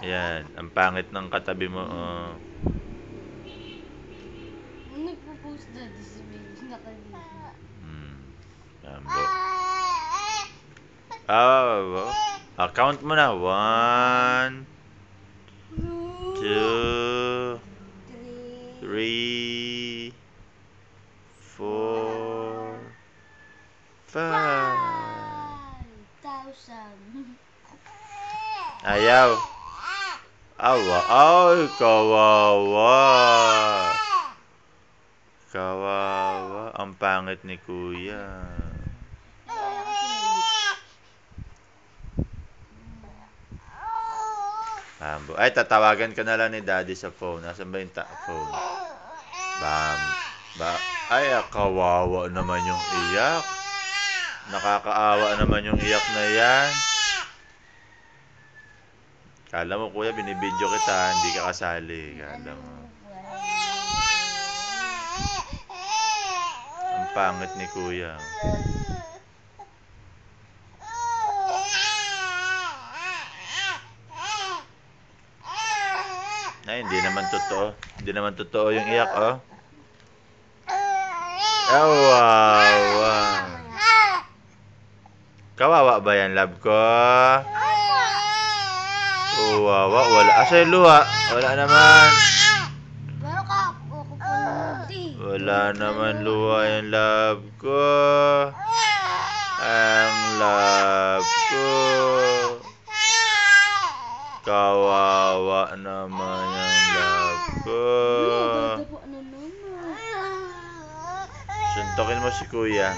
Ayan, ang pangit ng katabi mo. Oh. Nagpo-post dati si baby nakaligo. Lambo. Count mo na. 1, 2, 3, 4, 5. 5,000. Ayaw. Awa. Ay, kawawa. Kawawa. Ang pangit ni kuya. Lambo. Ay, tatawagan ka na lang ni daddy sa phone. Nasaan ba yung phone? Bam. Ay, kawawa naman yung iyak. Nakakaawa naman yung iyak na yan. Kala mo kuya, binibidyo kita, hindi ka kasali. Kala mo. Ang pangit ni kuya. Ay, hindi naman totoo. Hindi naman totoo yung iyak, oh. Kawawa. Kawawa ba yan, love ko? Kawawa. Wala. Asa yung luha? Wala naman. Wala naman luha yung love ko. Ang love ko. Kawawa naman yung love ko. Suntokin mo si kuya.